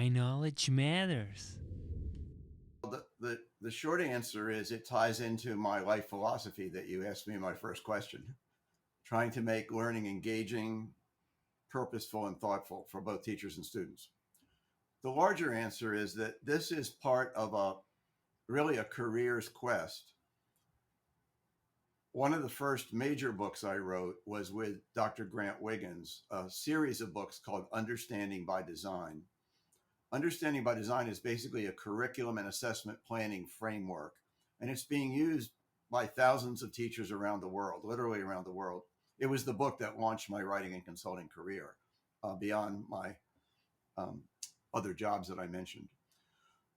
Why knowledge matters. The short answer is it ties into my life philosophy that you asked me in my first question, trying to make learning engaging, purposeful, and thoughtful for both teachers and students. The larger answer is that this is part of a really a career's quest. One of the first major books I wrote was with Dr. Grant Wiggins, a series of books called Understanding by Design. Understanding by Design is basically a curriculum and assessment planning framework, and it's being used by thousands of teachers around the world, literally around the world. It was the book that launched my writing and consulting career beyond my um, other jobs that I mentioned.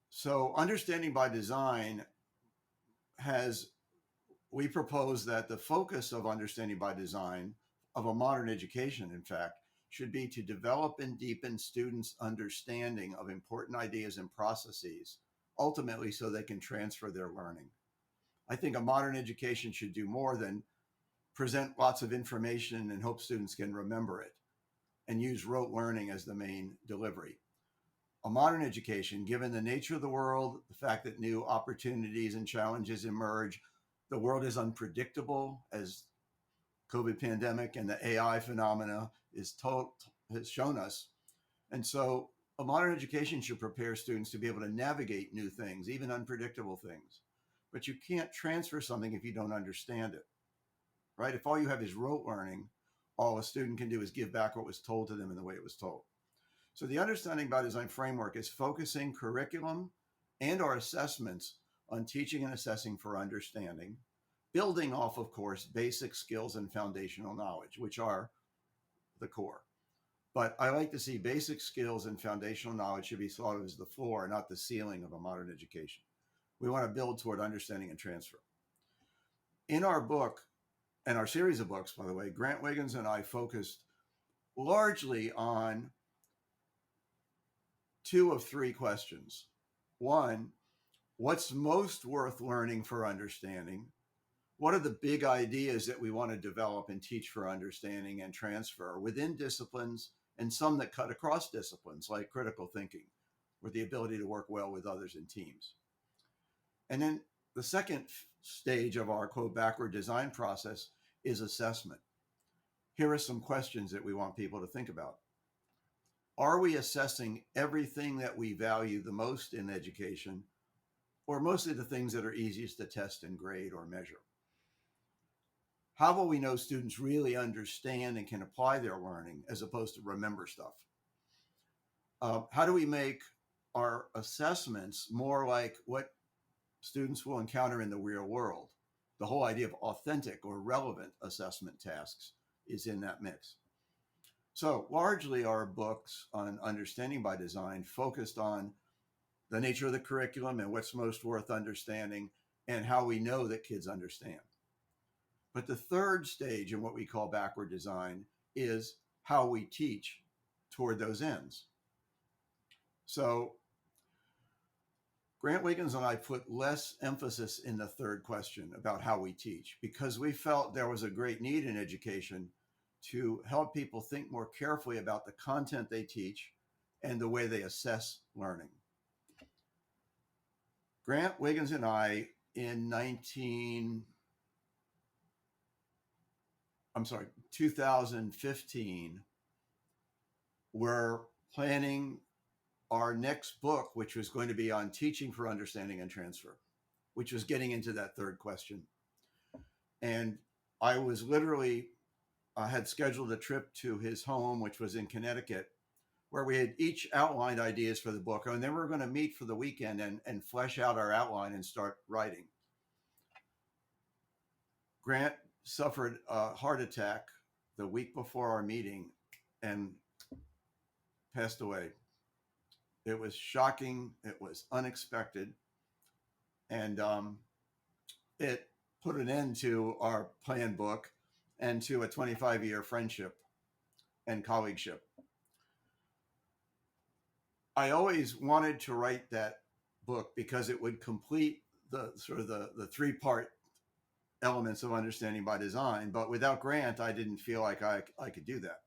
So, Understanding by Design has, we propose that the focus of Understanding by Design, of a modern education, in fact, should be to develop and deepen students' understanding of important ideas and processes, ultimately, so they can transfer their learning. I think a modern education should do more than present lots of information and hope students can remember it and use rote learning as the main delivery. A modern education, given the nature of the world, the fact that new opportunities and challenges emerge, the world is unpredictable as COVID pandemic and the AI phenomena has shown us. And so a modern education should prepare students to be able to navigate new things, even unpredictable things. But you can't transfer something if you don't understand it, right? If all you have is rote learning, all a student can do is give back what was told to them in the way it was told. So the Understanding by Design framework is focusing curriculum and our assessments on teaching and assessing for understanding, building off, of course, basic skills and foundational knowledge, which are the core. But I like to see basic skills and foundational knowledge should be thought of as the floor, not the ceiling of a modern education. We want to build toward understanding and transfer. In our book, and our series of books, by the way, Grant Wiggins and I focused largely on two of three questions. One, what's most worth learning for understanding? What are the big ideas that we want to develop and teach for understanding and transfer within disciplines, and some that cut across disciplines, like critical thinking, with the ability to work well with others in teams? And then the second stage of our quote backward design process is assessment. Here are some questions that we want people to think about. Are we assessing everything that we value the most in education, or mostly the things that are easiest to test and grade or measure? How will we know students really understand and can apply their learning as opposed to remember stuff? How do we make our assessments more like what students will encounter in the real world? The whole idea of authentic or relevant assessment tasks is in that mix. So largely our books on Understanding by Design focused on the nature of the curriculum and what's most worth understanding and how we know that kids understand. But the third stage in what we call backward design is how we teach toward those ends. So Grant Wiggins and I put less emphasis in the third question about how we teach because we felt there was a great need in education to help people think more carefully about the content they teach and the way they assess learning. Grant Wiggins and I in 2015 were planning our next book, which was going to be on teaching for understanding and transfer, which was getting into that third question. And I was literally had scheduled a trip to his home, which was in Connecticut, where we had each outlined ideas for the book. And then we were going to meet for the weekend and flesh out our outline and start writing. Grant suffered a heart attack the week before our meeting and passed away. It was shocking. It was unexpected. And it put an end to our planned book and to a 25-year friendship and colleagueship. I always wanted to write that book because it would complete the sort of the three-part elements of Understanding by Design. But without Grant, I didn't feel like I could do that.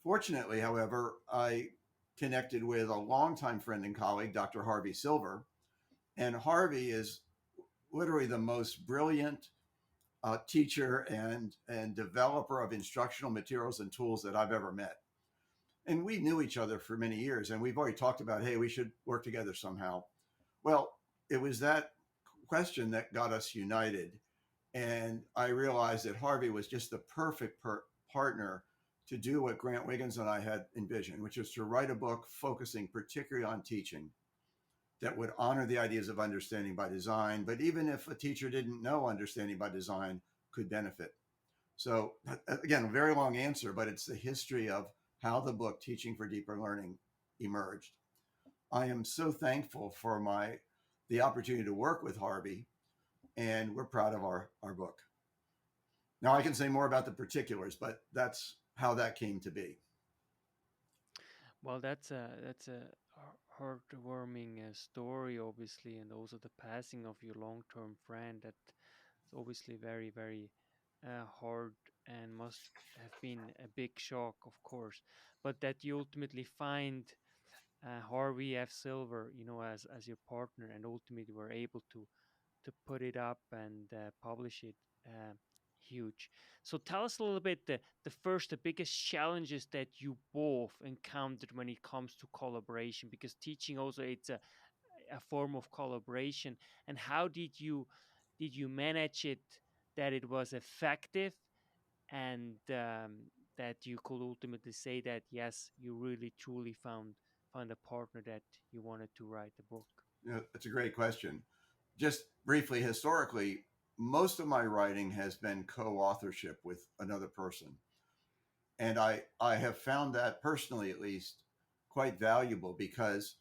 Fortunately, however, I connected with a longtime friend and colleague, Dr. Harvey Silver. And Harvey is literally the most brilliant teacher and developer of instructional materials and tools that I've ever met. And we knew each other for many years, and we've already talked about, hey, we should work together somehow. Well, it was that question that got us united. And I realized that Harvey was just the perfect partner to do what Grant Wiggins and I had envisioned, which is to write a book focusing particularly on teaching that would honor the ideas of understanding by design, but even if a teacher didn't know understanding by design, could benefit. So again, a very long answer, but it's the history of how the book Teaching for Deeper Learning emerged. I am so thankful for the opportunity to work with Harvey, and we're proud of our book. Now I can say more about the particulars, but that's how that came to be. Well, that's a heartwarming story, obviously, and also the passing of your long-term friend. That's obviously very, very hard and must have been a big shock, of course. But that you ultimately find Harvey F. Silver, as your partner, and ultimately were able to put it up and publish it. Huge. So tell us a little bit the biggest challenges that you both encountered when it comes to collaboration, because teaching also it's a form of collaboration. And how did you manage it that it was effective, and that you could ultimately say that yes, you really truly found a partner that you wanted to write the book? That's a great question. Just briefly, historically, most of my writing has been co-authorship with another person. And I have found that personally, at least, quite valuable because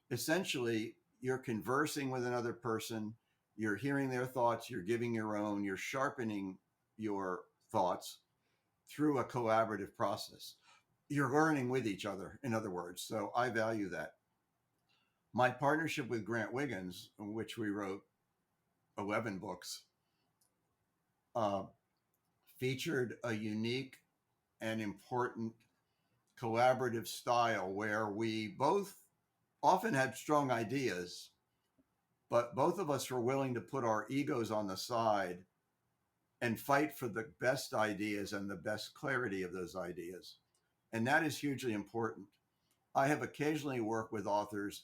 essentially you're conversing with another person, you're hearing their thoughts, you're giving your own, you're sharpening your thoughts through a collaborative process. You're learning with each other, in other words. So I value that. My partnership with Grant Wiggins, in which we wrote 11 books, uh, featured a unique and important collaborative style where we both often had strong ideas, but both of us were willing to put our egos on the side and fight for the best ideas and the best clarity of those ideas. And that is hugely important. I have occasionally worked with authors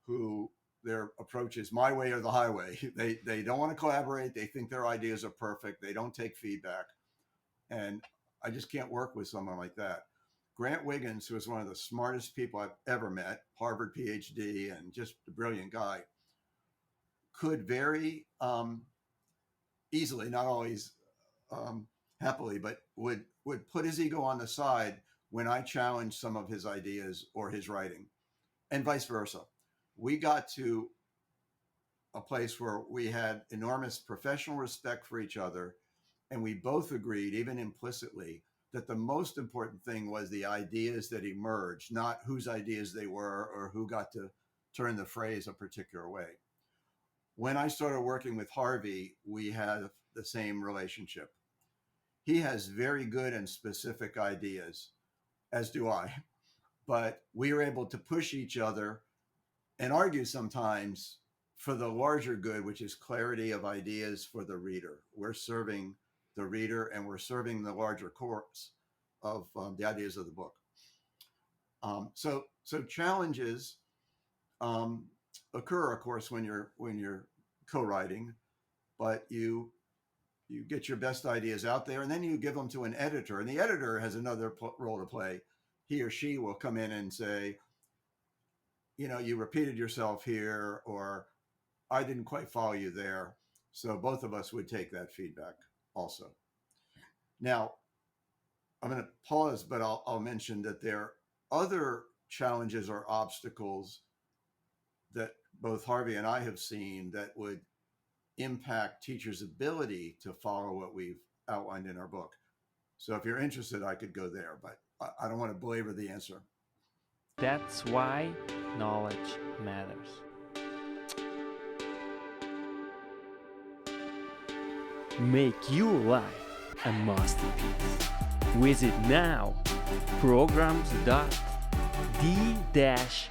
who their approach is my way or the highway. They don't want to collaborate. They think their ideas are perfect. They don't take feedback. And I just can't work with someone like that. Grant Wiggins, who is one of the smartest people I've ever met, Harvard PhD, and just a brilliant guy, could very easily, not always happily, but would put his ego on the side when I challenged some of his ideas or his writing, and vice versa. We got to a place where we had enormous professional respect for each other, and we both agreed, even implicitly, that the most important thing was the ideas that emerged, not whose ideas they were or who got to turn the phrase a particular way. When I started working with Harvey, we had the same relationship. He has very good and specific ideas, as do I, but we were able to push each other and argue sometimes for the larger good, which is clarity of ideas for the reader. We're serving the reader and we're serving the larger course of the ideas of the book. So challenges occur, of course, when you're co-writing, but you get your best ideas out there and then you give them to an editor, and the editor has another role to play. He or she will come in and say, you repeated yourself here, or I didn't quite follow you there. So both of us would take that feedback also. Now, I'm going to pause, but I'll mention that there are other challenges or obstacles that both Harvey and I have seen that would impact teachers' ability to follow what we've outlined in our book. So if you're interested, I could go there, but I don't want to belabor the answer. That's why knowledge matters. Make your life a masterpiece. Visit now programs.whyKnowledgeMatters.com. d-ykm.com.